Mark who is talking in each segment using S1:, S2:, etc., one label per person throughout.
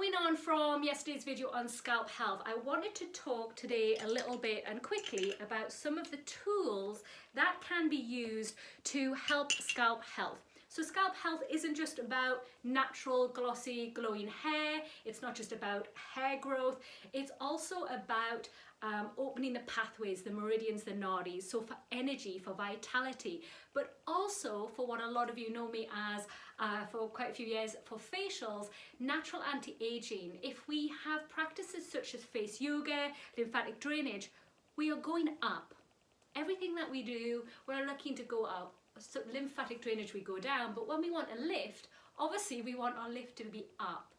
S1: Following on from yesterday's video on scalp health, I wanted to talk today a little bit and quickly about some of the tools that can be used to help scalp health. So scalp health isn't just about natural, glossy, glowing hair. It's not just about hair growth. It's also about opening the pathways, the meridians, the nadis. So for energy, for vitality, but also for what a lot of you know me as for quite a few years, for facials, natural anti-aging. If we have practices such as face yoga, lymphatic drainage, we are going up. Everything that we do, we're looking to go up. So lymphatic drainage, we go down, but when we want a lift, obviously we want our lift to be up.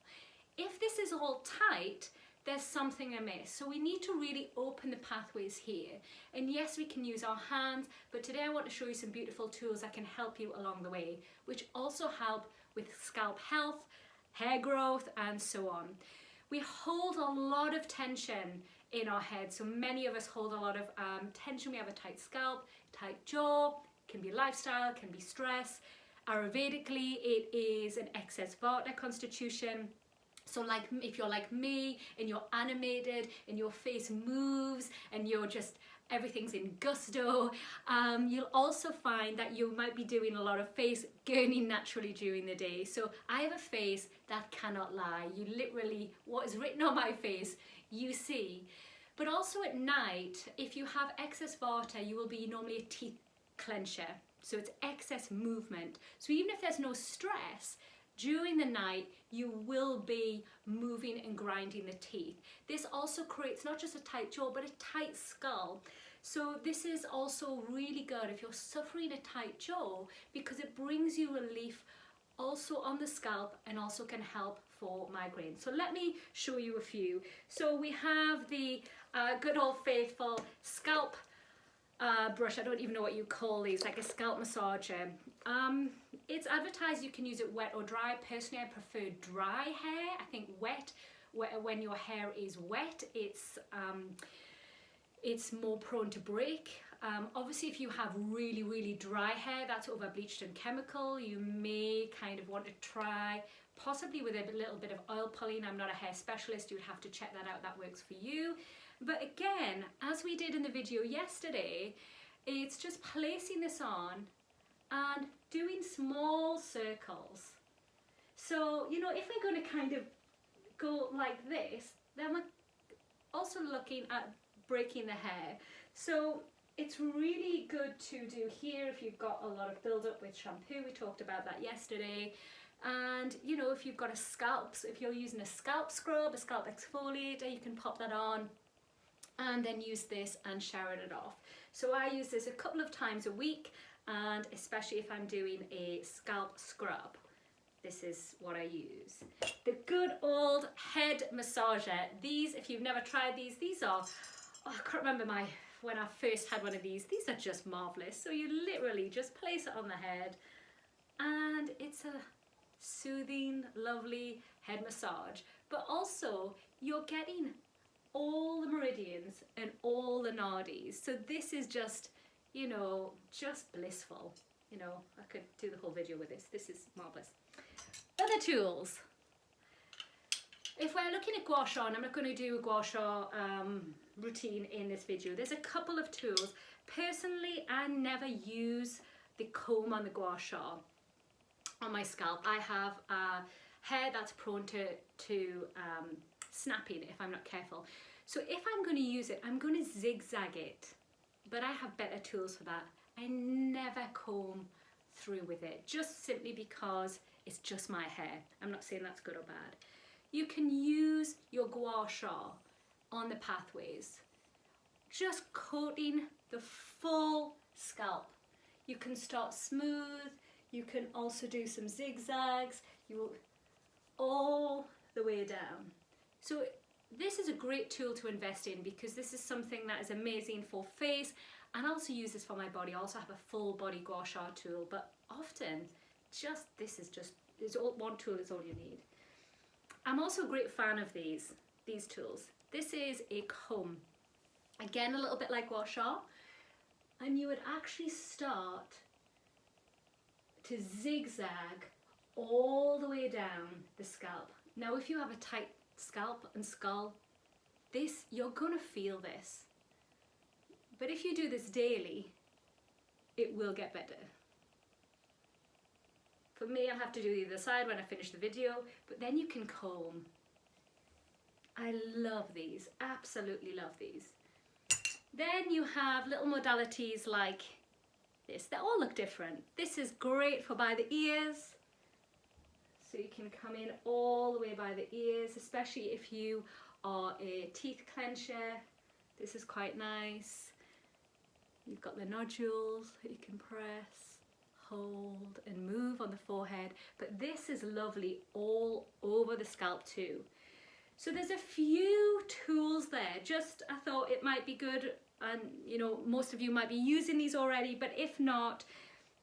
S1: If this is all tight, there's something amiss. So we need to really open the pathways here. And yes, we can use our hands, but today I want to show you some beautiful tools that can help you along the way, which also help with scalp health, hair growth, and so on. We hold a lot of tension in our head. So many of us hold a lot of tension. We have a tight scalp, tight jaw, can be lifestyle, can be stress. Ayurvedically, it is an excess vata constitution. So like if you're like me and you're animated and your face moves and you're just, everything's in gusto, you'll also find that you might be doing a lot of face gurning naturally during the day. So I have a face that cannot lie. You literally, what is written on my face, you see. But also at night, if you have excess vata, you will be normally a teeth clencher. So it's excess movement. So even if there's no stress, during the night, you will be moving and grinding the teeth. This also creates not just a tight jaw, but a tight skull. So this is also really good if you're suffering a tight jaw, because it brings you relief also on the scalp and also can help for migraine. So let me show you a few. So we have the good old faithful scalp brush. I don't even know what you call these, like a scalp massager. It's advertised you can use it wet or dry. Personally, I prefer dry hair. I think wet, when your hair is wet, it's more prone to break. Obviously, if you have really, really dry hair that's over bleached and chemical, you may kind of want to try possibly with a little bit of oil pulling. I'm not a hair specialist. You would have to check that out. That works for you. But again, as we did in the video yesterday, it's just placing this on and doing small circles. So, you know, if we're going to kind of go like this, then we're also looking at breaking the hair. So it's really good to do here if you've got a lot of build-up with shampoo. We talked about that yesterday. And, you know, if you've got a scalp, so if you're using a scalp scrub, a scalp exfoliator, you can pop that on and then use this and shower it off. So I use this a couple of times a week, and especially if I'm doing a scalp scrub, this is what I use. The good old head massager. These, if you've never tried these are, oh, I can't remember when I first had one of these are just marvelous. So you literally just place it on the head and it's a soothing, lovely head massage. But also you're getting all the meridians and all the nadis. So this is just, you know, just blissful. You know, I could do the whole video with this. This is marvelous. Other tools. If we're looking at gua sha, and I'm not going to do a gua sha routine in this video, there's a couple of tools. Personally, I never use the comb on the gua sha on my scalp. I have hair that's prone to snapping if I'm not careful. So if I'm going to use it, I'm going to zigzag it, but I have better tools for that. I never comb through with it, just simply because it's just my hair. I'm not saying that's good or bad. You can use your gua sha on the pathways, just coating the full scalp. You can start smooth, you can also do some zigzags, all the way down. So this is a great tool to invest in, because this is something that is amazing for face, and I also use this for my body. I also have a full body gua sha tool, but often one tool is all you need. I'm also a great fan of these tools. This is a comb, again a little bit like gua sha, and you would actually start to zigzag all the way down the scalp. Now if you have a tight scalp and skull, you're gonna feel this. But if you do this daily, it will get better. For me, I'll have to do the other side when I finish the video, but then you can comb. I love these, absolutely love these. Then you have little modalities like this. They all look different. This is great for by the ears. So you can come in all the way by the ears, especially if you are a teeth clencher. This is quite nice. You've got the nodules that you can press, hold and move on the forehead. But this is lovely all over the scalp too. So there's a few tools there. Just, I thought it might be good, and you know, most of you might be using these already, but if not,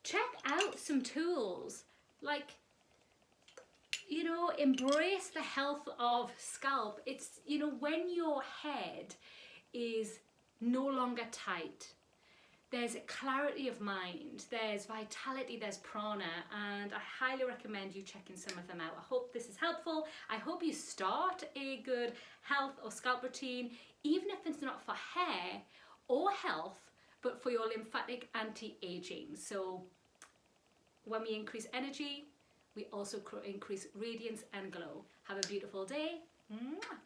S1: check out some tools. Like, you know, embrace the health of scalp. It's, you know, when your head is no longer tight, there's a clarity of mind, there's vitality, there's prana, and I highly recommend you checking some of them out. I hope this is helpful. I hope you start a good health or scalp routine, even if it's not for hair or health, but for your lymphatic anti-aging. So when we increase energy, we also increase radiance and glow. Have a beautiful day. Mwah.